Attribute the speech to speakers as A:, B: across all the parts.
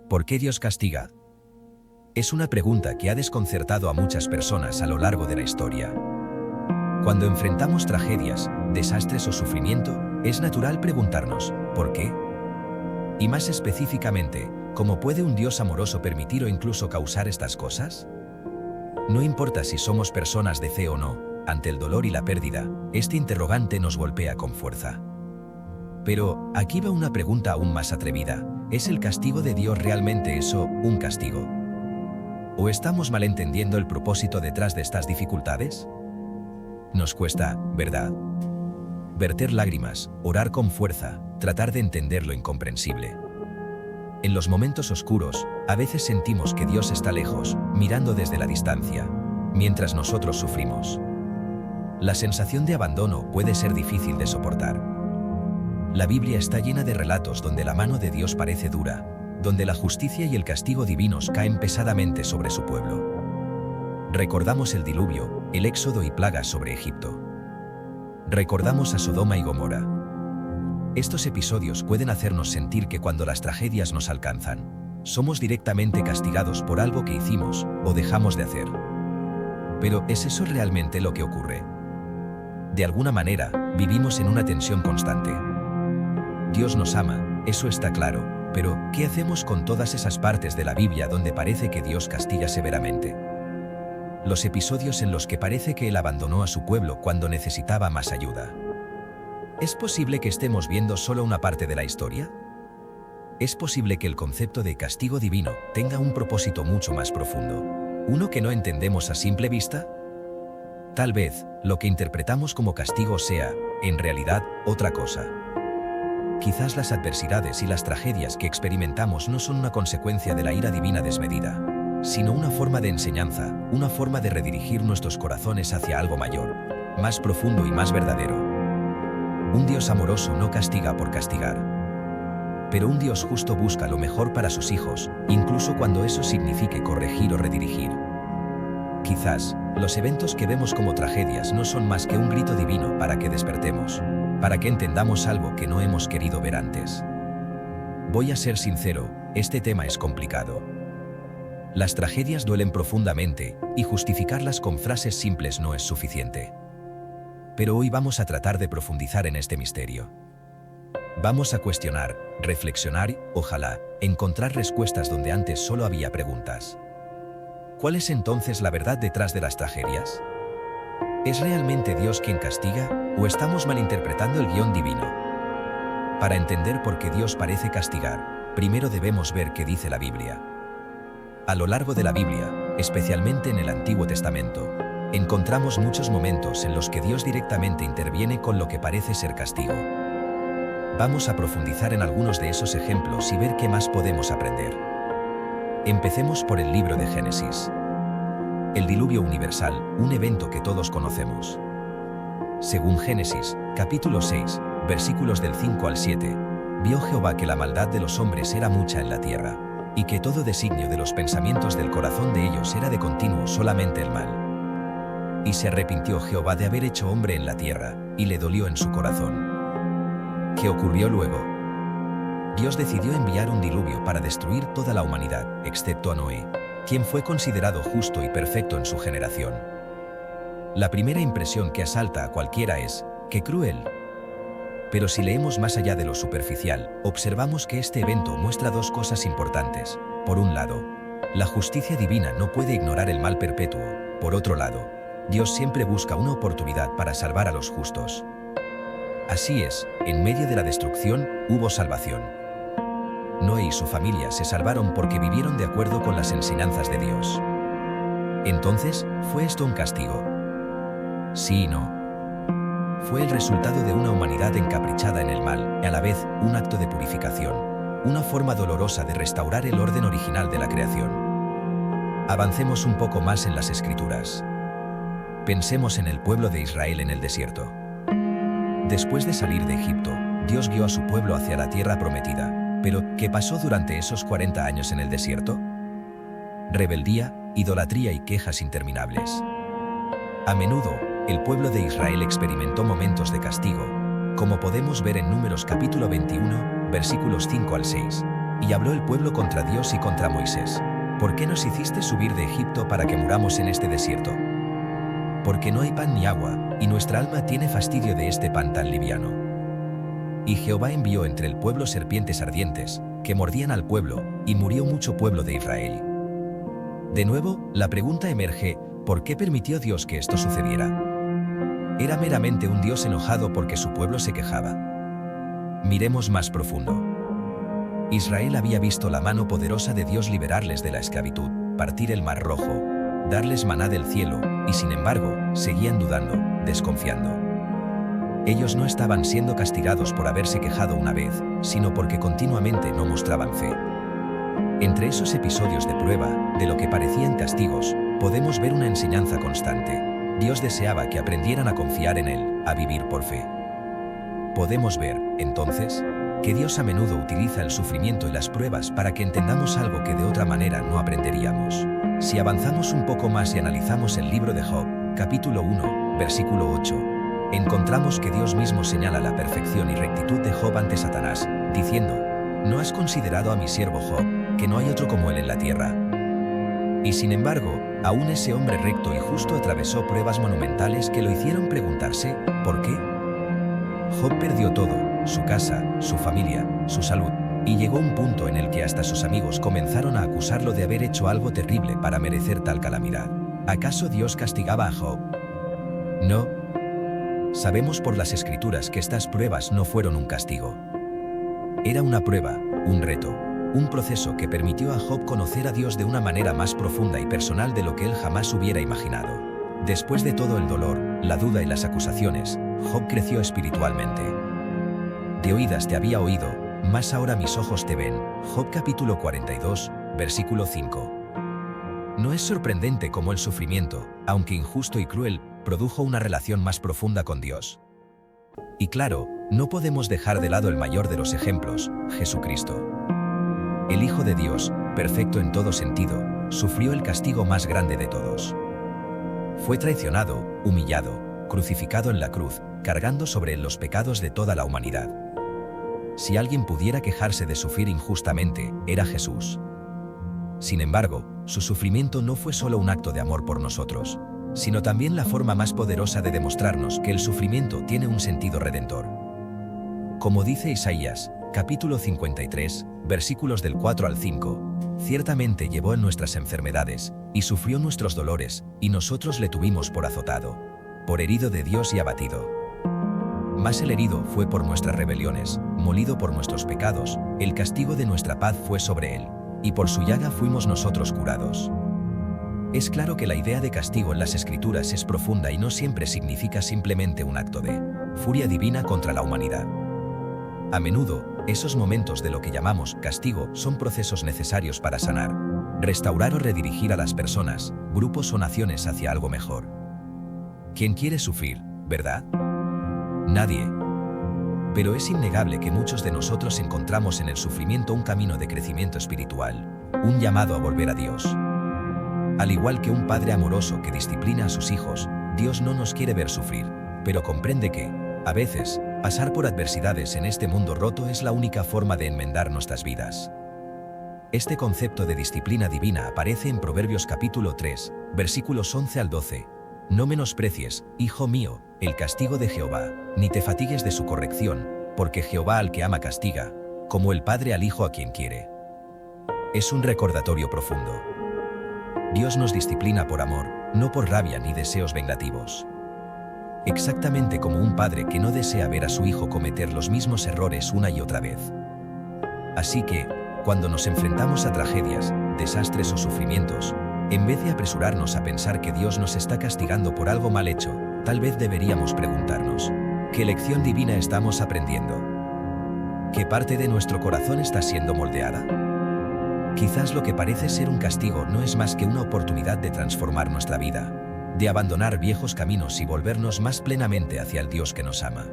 A: ¿Por qué Dios castiga? Es una pregunta que ha desconcertado a muchas personas a lo largo de la historia. Cuando enfrentamos tragedias, desastres o sufrimiento, es natural preguntarnos, ¿por qué? Y más específicamente, ¿cómo puede un Dios amoroso permitir o incluso causar estas cosas? No importa si somos personas de fe o no, ante el dolor y la pérdida, este interrogante nos golpea con fuerza. Pero, aquí va una pregunta aún más atrevida. ¿Es el castigo de Dios realmente eso, un castigo? ¿O estamos malentendiendo el propósito detrás de estas dificultades? Nos cuesta, ¿verdad? Verter lágrimas, orar con fuerza, tratar de entender lo incomprensible. En los momentos oscuros, a veces sentimos que Dios está lejos, mirando desde la distancia, mientras nosotros sufrimos. La sensación de abandono puede ser difícil de soportar. La Biblia está llena de relatos donde la mano de Dios parece dura, donde la justicia y el castigo divinos caen pesadamente sobre su pueblo. Recordamos el diluvio, el éxodo y plagas sobre Egipto. Recordamos a Sodoma y Gomorra. Estos episodios pueden hacernos sentir que cuando las tragedias nos alcanzan, somos directamente castigados por algo que hicimos o dejamos de hacer. Pero, ¿es eso realmente lo que ocurre? De alguna manera, vivimos en una tensión constante. Dios nos ama, eso está claro, pero ¿qué hacemos con todas esas partes de la Biblia donde parece que Dios castiga severamente? Los episodios en los que parece que Él abandonó a su pueblo cuando necesitaba más ayuda. ¿Es posible que estemos viendo solo una parte de la historia? ¿Es posible que el concepto de castigo divino tenga un propósito mucho más profundo? ¿Uno que no entendemos a simple vista? Tal vez, lo que interpretamos como castigo sea, en realidad, otra cosa. Quizás las adversidades y las tragedias que experimentamos no son una consecuencia de la ira divina desmedida, sino una forma de enseñanza, una forma de redirigir nuestros corazones hacia algo mayor, más profundo y más verdadero. Un Dios amoroso no castiga por castigar. Pero un Dios justo busca lo mejor para sus hijos, incluso cuando eso signifique corregir o redirigir. Quizás, los eventos que vemos como tragedias no son más que un grito divino para que despertemos, para que entendamos algo que no hemos querido ver antes. Voy a ser sincero, este tema es complicado. Las tragedias duelen profundamente, y justificarlas con frases simples no es suficiente. Pero hoy vamos a tratar de profundizar en este misterio. Vamos a cuestionar, reflexionar y, ojalá, encontrar respuestas donde antes solo había preguntas. ¿Cuál es entonces la verdad detrás de las tragedias? ¿Es realmente Dios quien castiga, o estamos malinterpretando el guión divino? Para entender por qué Dios parece castigar, primero debemos ver qué dice la Biblia. A lo largo de la Biblia, especialmente en el Antiguo Testamento, encontramos muchos momentos en los que Dios directamente interviene con lo que parece ser castigo. Vamos a profundizar en algunos de esos ejemplos y ver qué más podemos aprender. Empecemos por el libro de Génesis. El diluvio universal, un evento que todos conocemos. Según Génesis, capítulo 6, versículos del 5 al 7, vio Jehová que la maldad de los hombres era mucha en la tierra, y que todo designio de los pensamientos del corazón de ellos era de continuo solamente el mal. Y se arrepintió Jehová de haber hecho hombre en la tierra, y le dolió en su corazón. ¿Qué ocurrió luego? Dios decidió enviar un diluvio para destruir toda la humanidad, excepto a Noé, quien fue considerado justo y perfecto en su generación. La primera impresión que asalta a cualquiera es, ¡qué cruel! Pero si leemos más allá de lo superficial, observamos que este evento muestra dos cosas importantes. Por un lado, la justicia divina no puede ignorar el mal perpetuo. Por otro lado, Dios siempre busca una oportunidad para salvar a los justos. Así es, en medio de la destrucción, hubo salvación. Noé y su familia se salvaron porque vivieron de acuerdo con las enseñanzas de Dios. Entonces, ¿fue esto un castigo? Sí y no. Fue el resultado de una humanidad encaprichada en el mal, y a la vez, un acto de purificación, una forma dolorosa de restaurar el orden original de la creación. Avancemos un poco más en las Escrituras. Pensemos en el pueblo de Israel en el desierto. Después de salir de Egipto, Dios guió a su pueblo hacia la tierra prometida. Pero, ¿qué pasó durante esos 40 años en el desierto? Rebeldía, idolatría y quejas interminables. A menudo, el pueblo de Israel experimentó momentos de castigo, como podemos ver en Números capítulo 21, versículos 5 al 6, Y habló el pueblo contra Dios y contra Moisés. ¿Por qué nos hiciste subir de Egipto para que muramos en este desierto? Porque no hay pan ni agua, y nuestra alma tiene fastidio de este pan tan liviano. Y Jehová envió entre el pueblo serpientes ardientes, que mordían al pueblo, y murió mucho pueblo de Israel. De nuevo, la pregunta emerge, ¿por qué permitió Dios que esto sucediera? ¿Era meramente un Dios enojado porque su pueblo se quejaba? Miremos más profundo. Israel había visto la mano poderosa de Dios liberarles de la esclavitud, partir el mar rojo, darles maná del cielo, y sin embargo, seguían dudando, desconfiando. Ellos no estaban siendo castigados por haberse quejado una vez, sino porque continuamente no mostraban fe. Entre esos episodios de prueba, de lo que parecían castigos, podemos ver una enseñanza constante. Dios deseaba que aprendieran a confiar en Él, a vivir por fe. Podemos ver, entonces, que Dios a menudo utiliza el sufrimiento y las pruebas para que entendamos algo que de otra manera no aprenderíamos. Si avanzamos un poco más y analizamos el libro de Job, capítulo 1, versículo 8, encontramos que Dios mismo señala la perfección y rectitud de Job ante Satanás, diciendo: ¿No has considerado a mi siervo Job, que no hay otro como él en la tierra? Y sin embargo, aún ese hombre recto y justo atravesó pruebas monumentales que lo hicieron preguntarse, ¿por qué? Job perdió todo, su casa, su familia, su salud, y llegó un punto en el que hasta sus amigos comenzaron a acusarlo de haber hecho algo terrible para merecer tal calamidad. ¿Acaso Dios castigaba a Job? No. Sabemos por las Escrituras que estas pruebas no fueron un castigo. Era una prueba, un reto, un proceso que permitió a Job conocer a Dios de una manera más profunda y personal de lo que él jamás hubiera imaginado. Después de todo el dolor, la duda y las acusaciones, Job creció espiritualmente. De oídas te había oído, mas ahora mis ojos te ven. Job capítulo 42, versículo 5. No es sorprendente cómo el sufrimiento, aunque injusto y cruel, produjo una relación más profunda con Dios. Y claro, no podemos dejar de lado el mayor de los ejemplos, Jesucristo. El Hijo de Dios, perfecto en todo sentido, sufrió el castigo más grande de todos. Fue traicionado, humillado, crucificado en la cruz, cargando sobre él los pecados de toda la humanidad. Si alguien pudiera quejarse de sufrir injustamente, era Jesús. Sin embargo, su sufrimiento no fue solo un acto de amor por nosotros, sino también la forma más poderosa de demostrarnos que el sufrimiento tiene un sentido redentor. Como dice Isaías, capítulo 53, versículos del 4 al 5, ciertamente llevó en nuestras enfermedades, y sufrió nuestros dolores, y nosotros le tuvimos por azotado, por herido de Dios y abatido. Mas el herido fue por nuestras rebeliones, molido por nuestros pecados, el castigo de nuestra paz fue sobre él, y por su llaga fuimos nosotros curados. Es claro que la idea de castigo en las Escrituras es profunda y no siempre significa simplemente un acto de furia divina contra la humanidad. A menudo, esos momentos de lo que llamamos castigo son procesos necesarios para sanar, restaurar o redirigir a las personas, grupos o naciones hacia algo mejor. ¿Quién quiere sufrir, verdad? Nadie. Pero es innegable que muchos de nosotros encontramos en el sufrimiento un camino de crecimiento espiritual, un llamado a volver a Dios. Al igual que un padre amoroso que disciplina a sus hijos, Dios no nos quiere ver sufrir, pero comprende que, a veces, pasar por adversidades en este mundo roto es la única forma de enmendar nuestras vidas. Este concepto de disciplina divina aparece en Proverbios capítulo 3, versículos 11 al 12. No menosprecies, hijo mío, el castigo de Jehová, ni te fatigues de su corrección, porque Jehová al que ama castiga, como el padre al hijo a quien quiere. Es un recordatorio profundo. Dios nos disciplina por amor, no por rabia ni deseos vengativos. Exactamente como un padre que no desea ver a su hijo cometer los mismos errores una y otra vez. Así que, cuando nos enfrentamos a tragedias, desastres o sufrimientos, en vez de apresurarnos a pensar que Dios nos está castigando por algo mal hecho, tal vez deberíamos preguntarnos, ¿qué lección divina estamos aprendiendo? ¿Qué parte de nuestro corazón está siendo moldeada? Quizás lo que parece ser un castigo no es más que una oportunidad de transformar nuestra vida, de abandonar viejos caminos y volvernos más plenamente hacia el Dios que nos ama.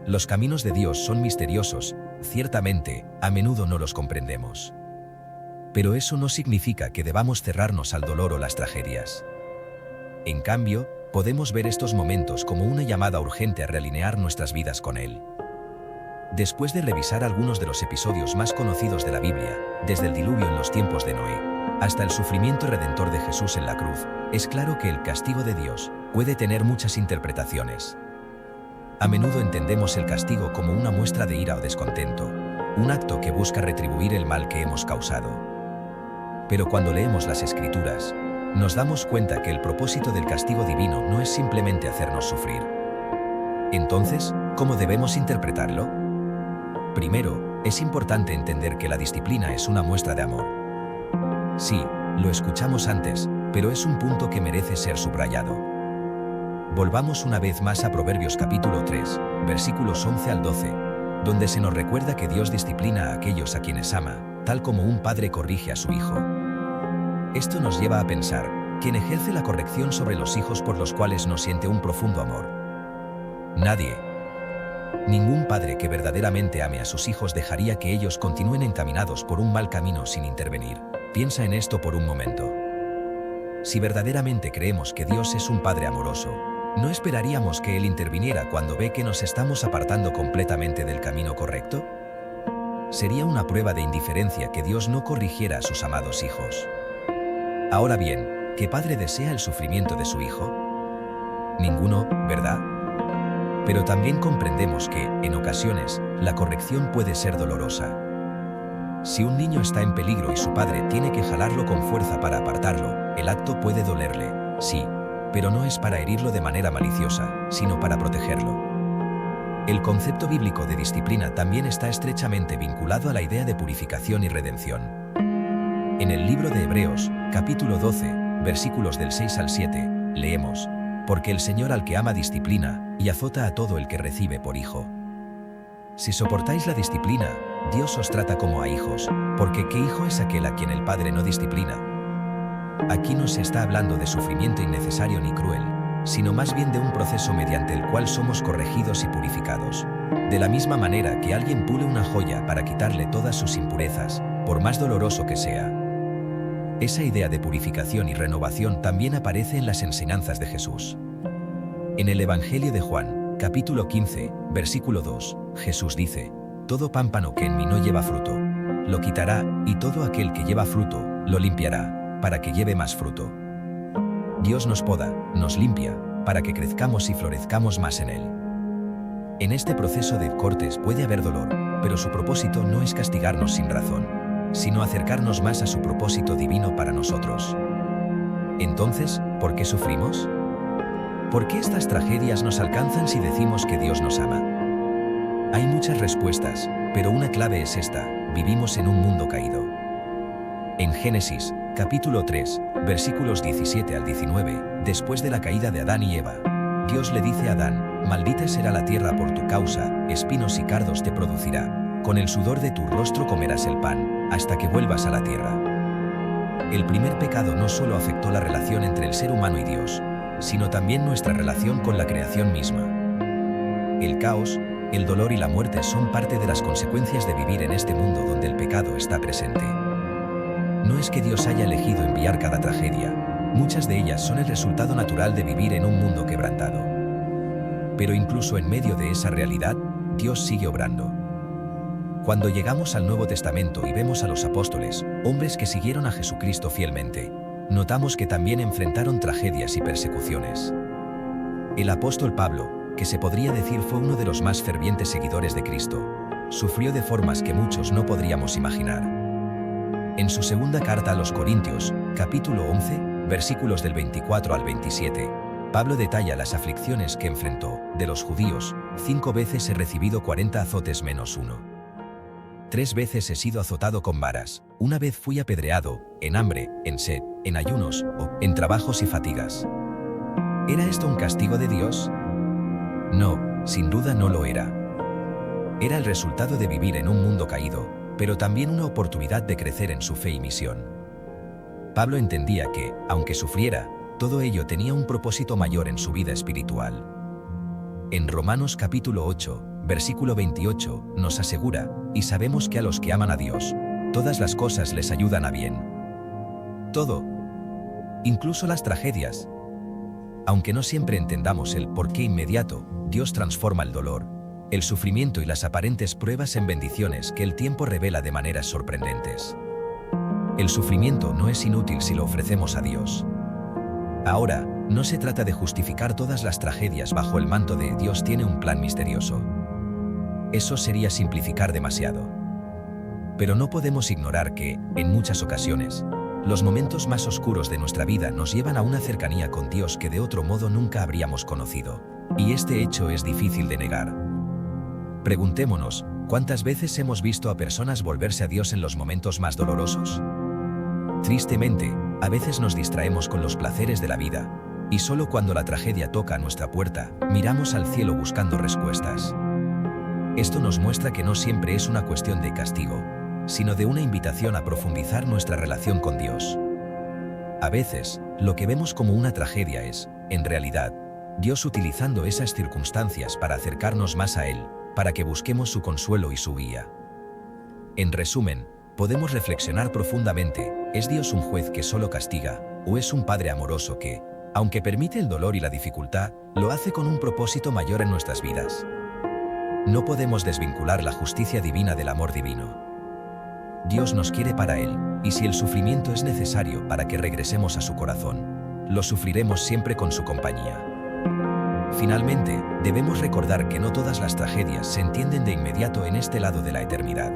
A: Los caminos de Dios son misteriosos, ciertamente, a menudo no los comprendemos. Pero eso no significa que debamos cerrarnos al dolor o las tragedias. En cambio, podemos ver estos momentos como una llamada urgente a realinear nuestras vidas con Él. Después de revisar algunos de los episodios más conocidos de la Biblia, desde el diluvio en los tiempos de Noé, hasta el sufrimiento redentor de Jesús en la cruz, es claro que el castigo de Dios puede tener muchas interpretaciones. A menudo entendemos el castigo como una muestra de ira o descontento, un acto que busca retribuir el mal que hemos causado. Pero cuando leemos las Escrituras, nos damos cuenta que el propósito del castigo divino no es simplemente hacernos sufrir. Entonces, ¿cómo debemos interpretarlo? Primero, es importante entender que la disciplina es una muestra de amor. Sí, lo escuchamos antes, pero es un punto que merece ser subrayado. Volvamos una vez más a Proverbios capítulo 3, versículos 11 al 12, donde se nos recuerda que Dios disciplina a aquellos a quienes ama, tal como un padre corrige a su hijo. Esto nos lleva a pensar, ¿quién ejerce la corrección sobre los hijos por los cuales no siente un profundo amor? Nadie. Ningún padre que verdaderamente ame a sus hijos dejaría que ellos continúen encaminados por un mal camino sin intervenir. Piensa en esto por un momento. Si verdaderamente creemos que Dios es un Padre amoroso, ¿no esperaríamos que Él interviniera cuando ve que nos estamos apartando completamente del camino correcto? Sería una prueba de indiferencia que Dios no corrigiera a sus amados hijos. Ahora bien, ¿qué padre desea el sufrimiento de su hijo? Ninguno, ¿verdad? Pero también comprendemos que, en ocasiones, la corrección puede ser dolorosa. Si un niño está en peligro y su padre tiene que jalarlo con fuerza para apartarlo, el acto puede dolerle, sí, pero no es para herirlo de manera maliciosa, sino para protegerlo. El concepto bíblico de disciplina también está estrechamente vinculado a la idea de purificación y redención. En el libro de Hebreos, capítulo 12, versículos del 6 al 7, leemos: «Porque el Señor al que ama disciplina, y azota a todo el que recibe por hijo». Si soportáis la disciplina, Dios os trata como a hijos, porque ¿qué hijo es aquel a quien el Padre no disciplina? Aquí no se está hablando de sufrimiento innecesario ni cruel, sino más bien de un proceso mediante el cual somos corregidos y purificados. De la misma manera que alguien pule una joya para quitarle todas sus impurezas, por más doloroso que sea. Esa idea de purificación y renovación también aparece en las enseñanzas de Jesús. En el Evangelio de Juan, capítulo 15, versículo 2, Jesús dice: «Todo pámpano que en mí no lleva fruto, lo quitará, y todo aquel que lleva fruto, lo limpiará, para que lleve más fruto». Dios nos poda, nos limpia, para que crezcamos y florezcamos más en Él. En este proceso de cortes puede haber dolor, pero su propósito no es castigarnos sin razón, sino acercarnos más a su propósito divino para nosotros. Entonces, ¿por qué sufrimos? ¿Por qué estas tragedias nos alcanzan si decimos que Dios nos ama? Hay muchas respuestas, pero una clave es esta: vivimos en un mundo caído. En Génesis, capítulo 3, versículos 17 al 19, después de la caída de Adán y Eva, Dios le dice a Adán: «Maldita será la tierra por tu causa, espinos y cardos te producirá. Con el sudor de tu rostro comerás el pan, hasta que vuelvas a la tierra». El primer pecado no solo afectó la relación entre el ser humano y Dios, sino también nuestra relación con la creación misma. El caos, el dolor y la muerte son parte de las consecuencias de vivir en este mundo donde el pecado está presente. No es que Dios haya elegido enviar cada tragedia, muchas de ellas son el resultado natural de vivir en un mundo quebrantado. Pero incluso en medio de esa realidad, Dios sigue obrando. Cuando llegamos al Nuevo Testamento y vemos a los apóstoles, hombres que siguieron a Jesucristo fielmente, notamos que también enfrentaron tragedias y persecuciones. El apóstol Pablo, que se podría decir fue uno de los más fervientes seguidores de Cristo, sufrió de formas que muchos no podríamos imaginar. En su segunda carta a los Corintios, capítulo 11, versículos del 24 al 27, Pablo detalla las aflicciones que enfrentó. De los judíos, 5 veces he recibido 40 azotes menos 1. 3 veces he sido azotado con varas, 1 vez fui apedreado, en hambre, en sed, en ayunos, o en trabajos y fatigas. ¿Era esto un castigo de Dios? No, sin duda no lo era. Era el resultado de vivir en un mundo caído, pero también una oportunidad de crecer en su fe y misión. Pablo entendía que, aunque sufriera, todo ello tenía un propósito mayor en su vida espiritual. En Romanos capítulo 8, versículo 28, nos asegura: «Y sabemos que a los que aman a Dios, todas las cosas les ayudan a bien». Todo, incluso las tragedias. Aunque no siempre entendamos el porqué inmediato, Dios transforma el dolor, El sufrimiento y las aparentes pruebas en bendiciones que el tiempo revela de maneras sorprendentes. El sufrimiento no es inútil si lo ofrecemos a Dios. Ahora, no se trata de justificar todas las tragedias bajo el manto de Dios tiene un plan misterioso. Eso sería simplificar demasiado. Pero no podemos ignorar que, en muchas ocasiones, los momentos más oscuros de nuestra vida nos llevan a una cercanía con Dios que de otro modo nunca habríamos conocido. Y este hecho es difícil de negar. Preguntémonos, ¿cuántas veces hemos visto a personas volverse a Dios en los momentos más dolorosos? Tristemente, a veces nos distraemos con los placeres de la vida, y solo cuando la tragedia toca a nuestra puerta, miramos al cielo buscando respuestas. Esto nos muestra que no siempre es una cuestión de castigo, sino de una invitación a profundizar nuestra relación con Dios. A veces, lo que vemos como una tragedia es, en realidad, Dios utilizando esas circunstancias para acercarnos más a Él, para que busquemos su consuelo y su guía. En resumen, podemos reflexionar profundamente, ¿es Dios un juez que solo castiga, o es un Padre amoroso que, aunque permite el dolor y la dificultad, lo hace con un propósito mayor en nuestras vidas? No podemos desvincular la justicia divina del amor divino. Dios nos quiere para Él, y si el sufrimiento es necesario para que regresemos a su corazón, lo sufriremos siempre con su compañía. Finalmente, debemos recordar que no todas las tragedias se entienden de inmediato en este lado de la eternidad.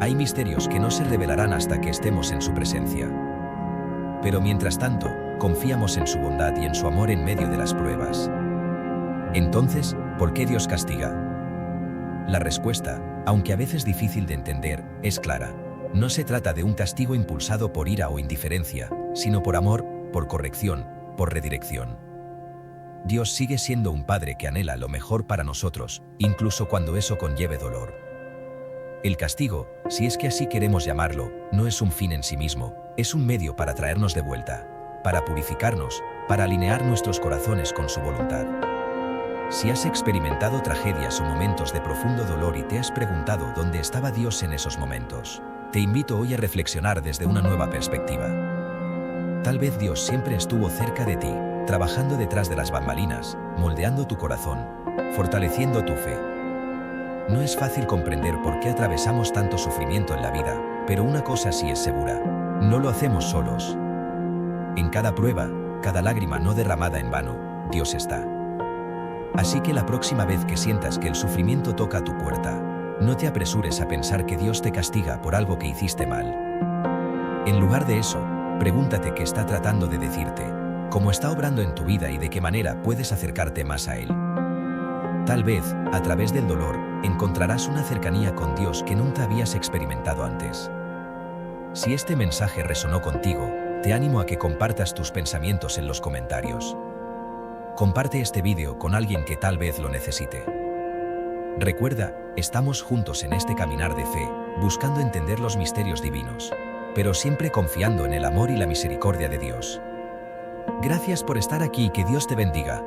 A: Hay misterios que no se revelarán hasta que estemos en su presencia. Pero mientras tanto, confiamos en su bondad y en su amor en medio de las pruebas. Entonces, ¿por qué Dios castiga? La respuesta, aunque a veces difícil de entender, es clara. No se trata de un castigo impulsado por ira o indiferencia, sino por amor, por corrección, por redirección. Dios sigue siendo un Padre que anhela lo mejor para nosotros, incluso cuando eso conlleve dolor. El castigo, si es que así queremos llamarlo, no es un fin en sí mismo, es un medio para traernos de vuelta, para purificarnos, para alinear nuestros corazones con su voluntad. Si has experimentado tragedias o momentos de profundo dolor y te has preguntado dónde estaba Dios en esos momentos, te invito hoy a reflexionar desde una nueva perspectiva. Tal vez Dios siempre estuvo cerca de ti, trabajando detrás de las bambalinas, moldeando tu corazón, fortaleciendo tu fe. No es fácil comprender por qué atravesamos tanto sufrimiento en la vida, pero una cosa sí es segura: no lo hacemos solos. En cada prueba, cada lágrima no derramada en vano, Dios está. Así que la próxima vez que sientas que el sufrimiento toca a tu puerta, no te apresures a pensar que Dios te castiga por algo que hiciste mal. En lugar de eso, pregúntate qué está tratando de decirte, cómo está obrando en tu vida y de qué manera puedes acercarte más a Él. Tal vez, a través del dolor, encontrarás una cercanía con Dios que nunca habías experimentado antes. Si este mensaje resonó contigo, te animo a que compartas tus pensamientos en los comentarios. Comparte este vídeo con alguien que tal vez lo necesite. Recuerda, estamos juntos en este caminar de fe, buscando entender los misterios divinos, pero siempre confiando en el amor y la misericordia de Dios. Gracias por estar aquí y que Dios te bendiga.